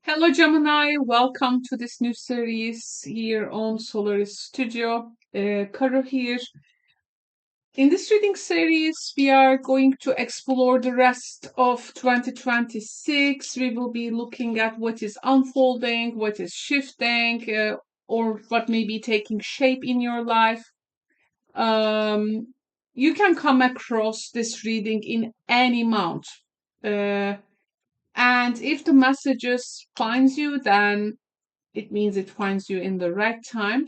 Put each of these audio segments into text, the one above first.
Hello, Gemini. Welcome to this new series here on Solaris Studio. Karo here. In this reading series, we are going to explore the rest of 2026. We will be looking at what is unfolding, what is shifting, or what may be taking shape in your life. You can come across this reading in any month. And if the messages finds you, then it means it finds you in the right time.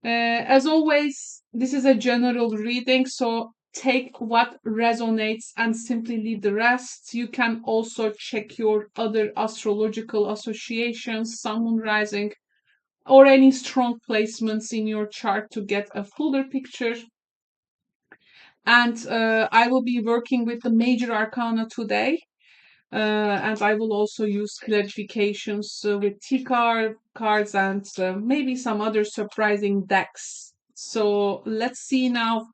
As always, this is a general reading, so take what resonates and simply leave the rest. You can also check your other astrological associations, sun, moon, rising, or any strong placements in your chart to get a fuller picture. And I will be working with the major arcana today. And I will also use clarifications with cards and maybe some other surprising decks. So let's see now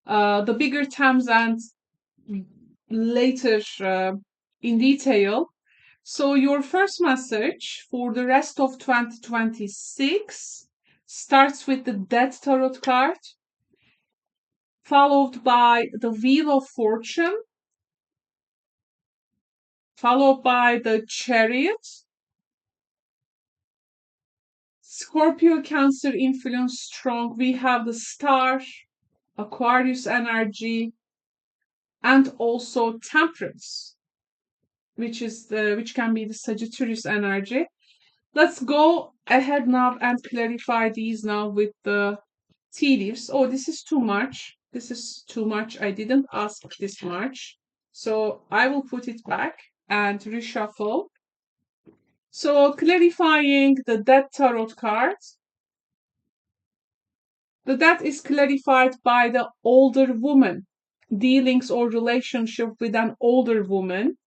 the bigger terms and later in detail. So your first message for the rest of 2026 starts with the Death Tarot card, followed by the Wheel of Fortune, followed by the Chariot, Scorpio, Cancer influence strong. We have the Star, Aquarius energy, and also Temperance, which can be the Sagittarius energy. Let's go ahead now and clarify these now with the tea leaves. Oh, this is too much. This is too much. I didn't ask this much. So I will put it back and reshuffle. So clarifying the Death Tarot cards. The Death is clarified by the older woman, dealings or relationship with an older woman.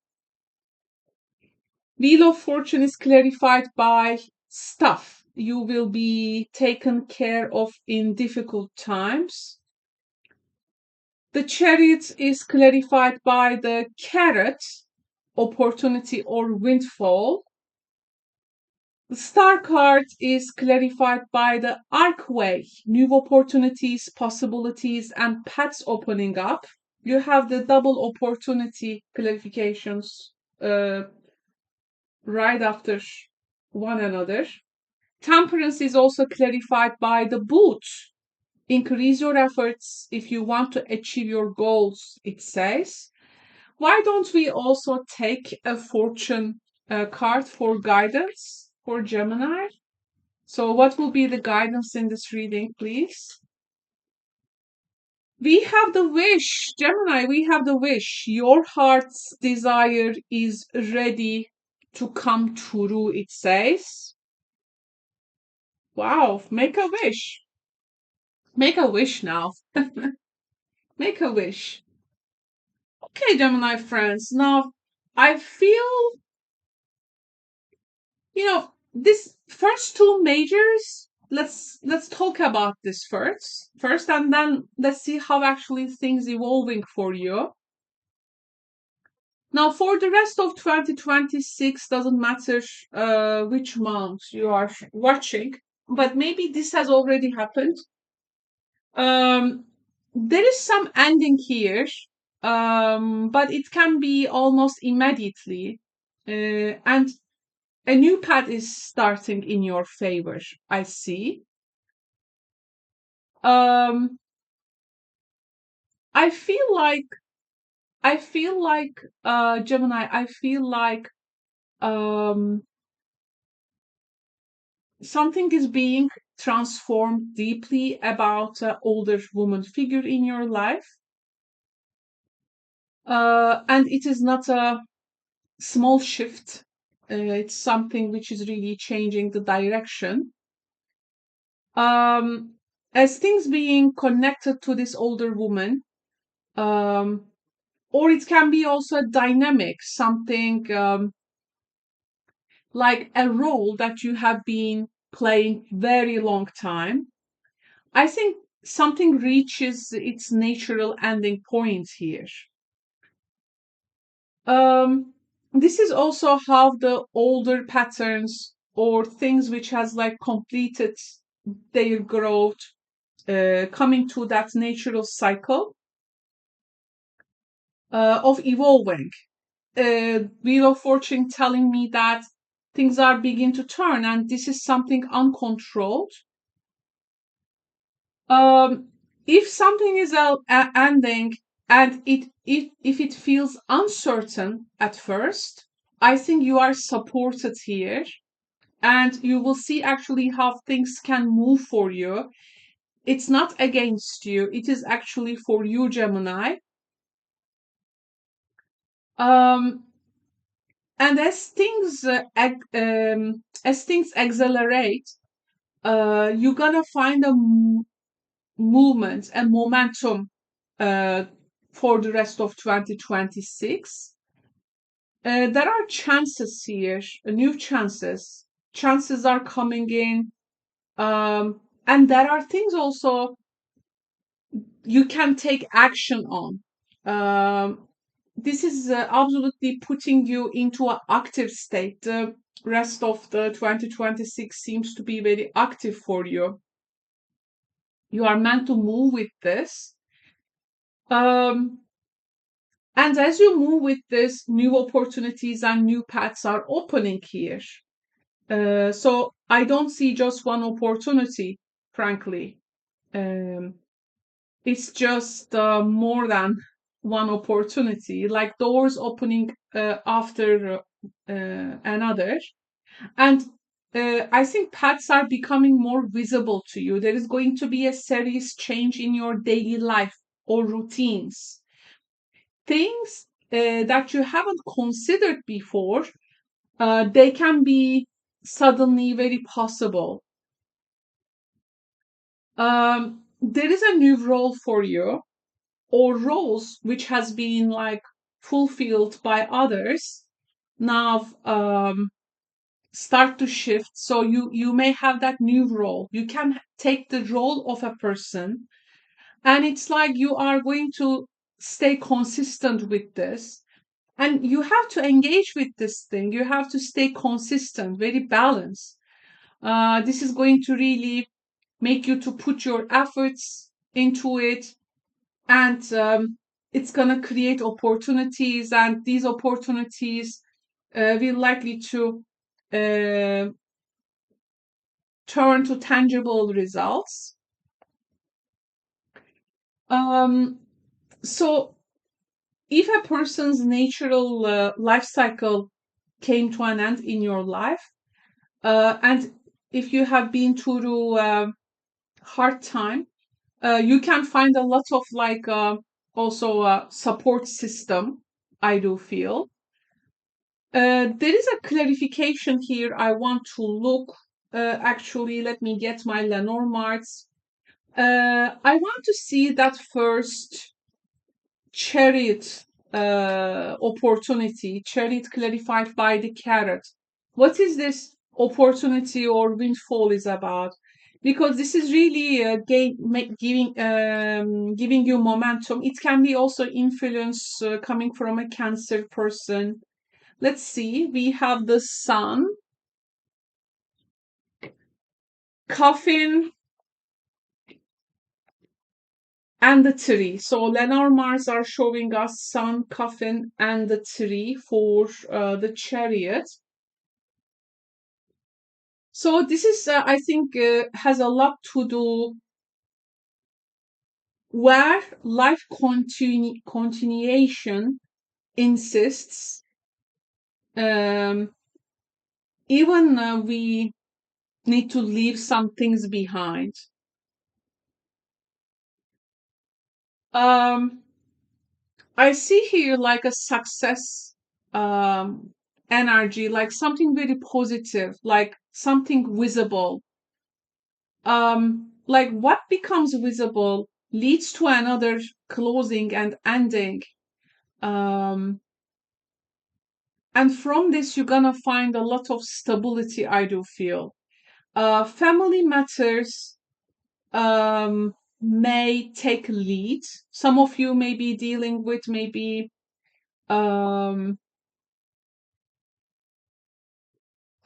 Wheel of Fortune is clarified by stuff you will be taken care of in difficult times. The Chariot is clarified by the Carrot, opportunity or windfall. The Star card is clarified by the Archway, new opportunities, possibilities, and paths opening up. You have the double opportunity clarifications right after one another. Temperance is also clarified by the Boot. Increase your efforts if you want to achieve your goals, it says. Why don't we also take a fortune card for guidance for Gemini? So what will be the guidance in this reading, please? We have the wish, Gemini, we have the wish. Your heart's desire is ready to come true, it says. Wow, make a wish. Make a wish now. Make a wish. Okay, Gemini friends. Now, I feel, this first two majors, let's talk about this first, and then let's see how actually things evolving for you. Now, for the rest of 2026, doesn't matter which month you are watching, but maybe this has already happened. There is some ending here, but it can be almost immediately, and a new path is starting in your favor. I see. Um, I feel like Gemini. I feel like um, something is being transformed deeply about an older woman figure in your life, and it is not a small shift. It's something which is really changing the direction. Um, as things being connected to this older woman, um, or it can be also a dynamic, something like a role that you have been playing very long time. I think something reaches its natural ending point here. Um, this is also how the older patterns or things which has like completed their growth, coming to that natural cycle of evolving. Wheel of Fortune telling me that things are beginning to turn, and this is something uncontrolled. If something is ending and if it feels uncertain at first, I think you are supported here, and you will see actually how things can move for you. It's not against you, it is actually for you, Gemini. Um, and as things accelerate, you're gonna find a movement and momentum uh, for the rest of 2026. There are chances here, new chances. Chances are coming in, and there are things also you can take action on. This is absolutely putting you into an active state. The rest of the 2026 seems to be very active for you. You are meant to move with this. Um, and as you move with this, new opportunities and new paths are opening here. So I don't see just one opportunity, frankly. Um, it's just more than one opportunity, like doors opening after another. And I think paths are becoming more visible to you. There is going to be a serious change in your daily life or routines. Things that you haven't considered before, they can be suddenly very possible. There is a new role for you, or roles which has been like fulfilled by others now start to shift. So you may have that new role. You can take the role of a person, and it's like you are going to stay consistent with this, and you have to engage with this thing. You have to stay consistent, very balanced. This is going to really make you to put your efforts into it, and it's going to create opportunities, and these opportunities will likely to uh, turn to tangible results. um, so if a person's natural life cycle came to an end in your life, and if you have been through a hard time, you can find a lot of like also a support system, I do feel. There is a clarification here I want to look. Actually, let me get my Lenormards. I want to see that first chariot opportunity, chariot clarified by the carrot. What is this opportunity or windfall is about? Because this is really giving you momentum. It can be also influence coming from a Cancer person. Let's see. We have the sun, coffin, and the tree. So Lenormards are showing us sun, coffin, and the tree for the chariot. So this is, I think, has a lot to do where life continuation insists. Um, even we need to leave some things behind. Um, I see here like a success um, energy, like something very positive, like something visible. Like what becomes visible leads to another closing and ending. Um, and from this, you're gonna find a lot of stability, I do feel. Family matters may take lead. Some of you may be dealing with maybe um,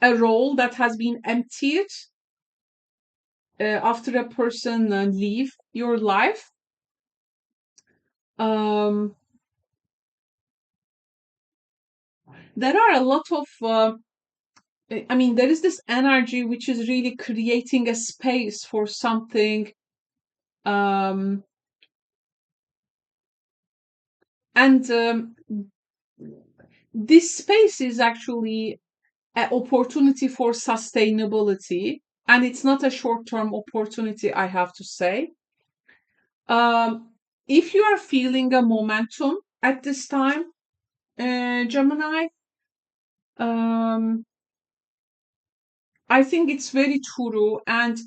a role that has been emptied after a person leave your life. Um, there are a lot of I mean, there is this energy which is really creating a space for something. Um, and this space is actually an opportunity for sustainability. And it's not a short term opportunity, I have to say. If you are feeling a momentum at this time, Gemini, um, I think it's very true, and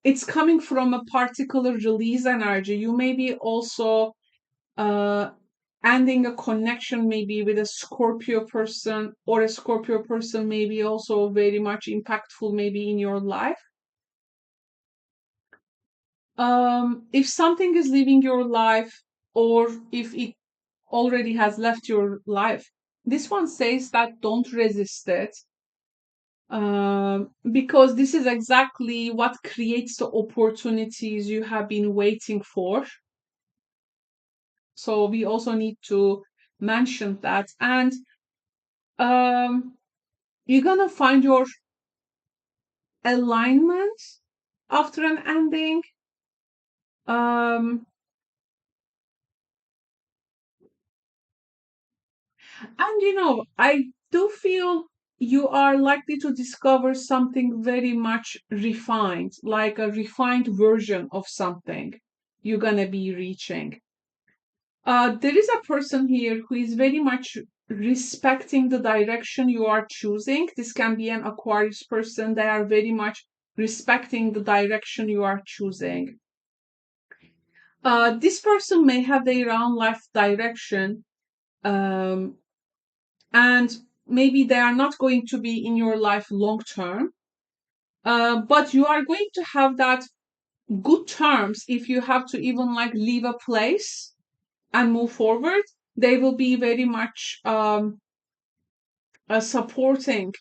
it's coming from a particular release energy. You may be also uh, ending a connection maybe with a Scorpio person, or a Scorpio person may be also very much impactful maybe in your life. If something is leaving your life, or if it already has left your life, this one says that don't resist it, because this is exactly what creates the opportunities you have been waiting for. So we also need to mention that. And um, you're gonna find your alignment after an ending. Um, and I do feel you are likely to discover something very much refined, like a refined version of something you're gonna be reaching. There is a person here who is very much respecting the direction you are choosing. This can be an Aquarius person. They are very much respecting the direction you are choosing. This person may have their own life direction, um, and maybe they are not going to be in your life long term. But you are going to have that good terms if you have to even like leave a place and move forward. They will be very much supporting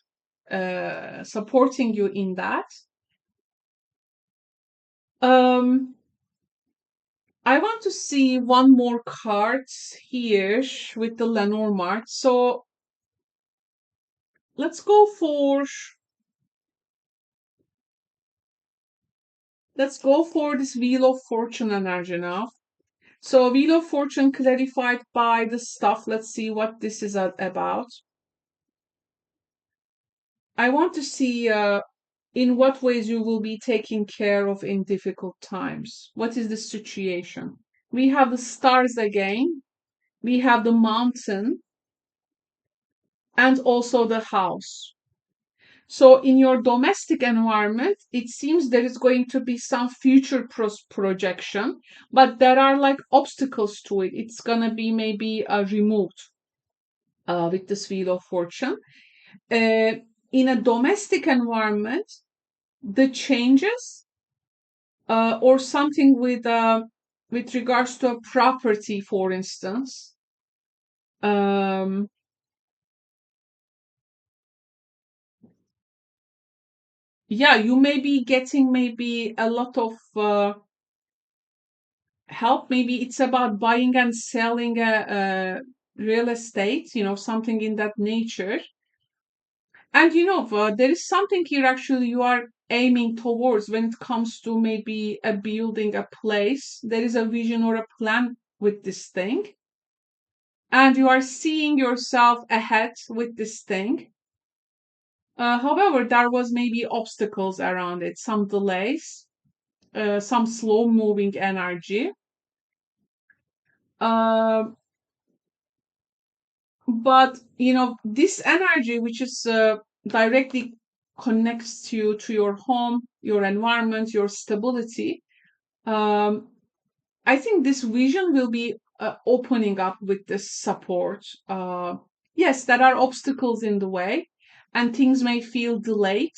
supporting you in that. Um, I want to see one more card here with the Lenormand. So let's go for this Wheel of Fortune energy now. So Wheel of Fortune clarified by the stuff. Let's see what this is about. I want to see in what ways you will be taken care of in difficult times. What is the situation? We have the stars again. We have the mountain and also the house. So in your domestic environment, it seems there is going to be some future projection, but there are like obstacles to it. It's gonna be maybe removed with this Wheel of Fortune. Uh, in a domestic environment, the changes or something with regards to a property, for instance. Um, yeah, you may be getting maybe a lot of help. Maybe it's about buying and selling a real estate, something in that nature. And there is something here actually you are aiming towards when it comes to maybe a building, a place. There is a vision or a plan with this thing. And you are seeing yourself ahead with this thing. However, there was maybe obstacles around it, some delays, some slow moving energy. Uh, but this energy, which is directly connects you to your home, your environment, your stability. Um, I think this vision will be opening up with this support. Yes, there are obstacles in the way, and things may feel delayed.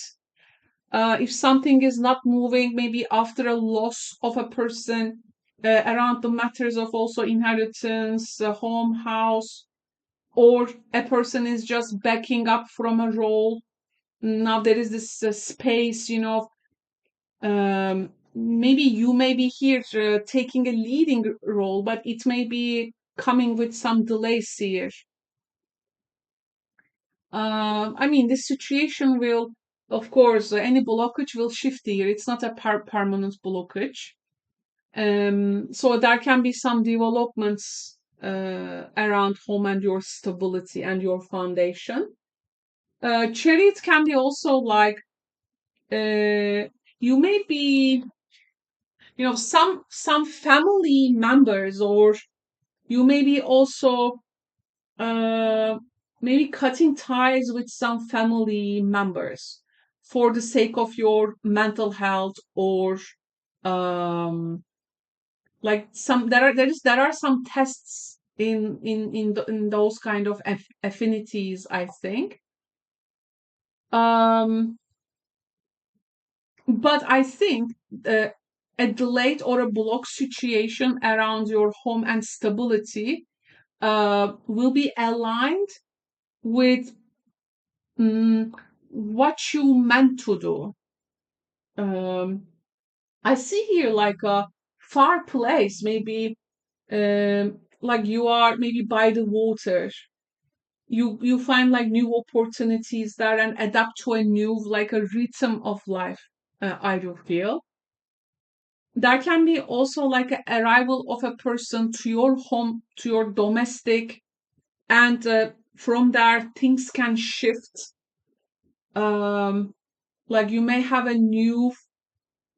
If something is not moving, maybe after a loss of a person, around the matters of also inheritance, home, house, or a person is just backing up from a role. now there is this space, maybe you may be here taking a leading role, but it may be coming with some delays here. I mean, this situation will, of course, any blockage will shift here. It's not a permanent blockage. So there can be some developments around home and your stability and your foundation. Chariot can be also like you may be, some family members, or you may be also maybe cutting ties with some family members for the sake of your mental health, or um like there are some tests in those kind of affinities, I think. um but I think a delayed or a block situation around your home and stability will be aligned with what you meant to do. Um, I see here like a far place, maybe like you are maybe by the water. You find like new opportunities there and adapt to a new like a rhythm of life. I do feel there can be also like an arrival of a person to your home, to your domestic, and from there things can shift. Um, like you may have a new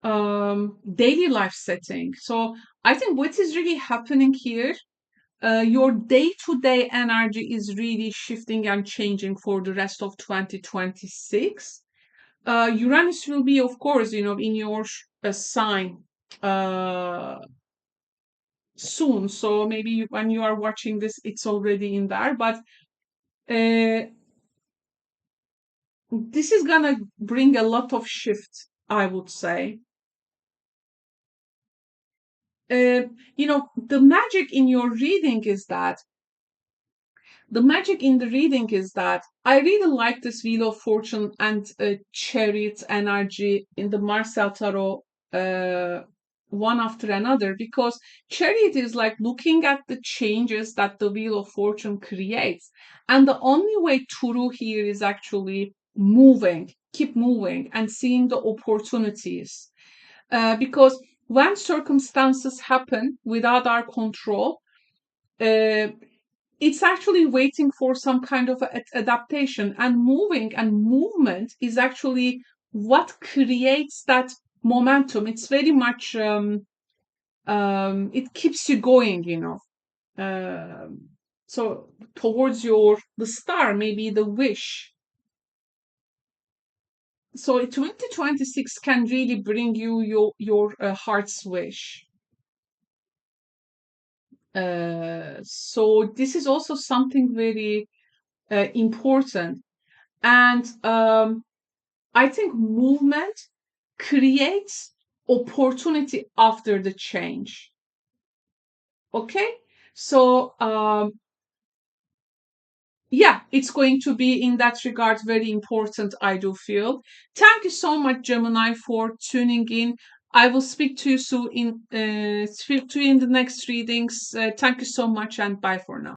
daily life setting. So I think what is really happening here, your day-to-day energy is really shifting and changing for the rest of 2026. Uranus will be, of course, in your sign uh, soon. So maybe when you are watching this, it's already in there. But uh, this is gonna bring a lot of shift, I would say. The magic in your reading is that the magic in the reading is that I really like this Wheel of Fortune and Chariot energy in the Marcel Tarot, one after another, because Chariot is like looking at the changes that the Wheel of Fortune creates. And the only way through here is actually moving, keep moving, and seeing the opportunities. Because when circumstances happen without our control, uh, it's actually waiting for some kind of adaptation, and moving and movement is actually what creates that momentum. It's very much it keeps you going, so towards the star, maybe the wish. So 2026 can really bring you your heart's wish. So this is also something very important. And I think movement creates opportunity after the change. Okay? So, yeah, it's going to be in that regard very important, I do feel. Thank you so much, Gemini, for tuning in. I will speak to you soon in the next readings. Thank you so much, and bye for now.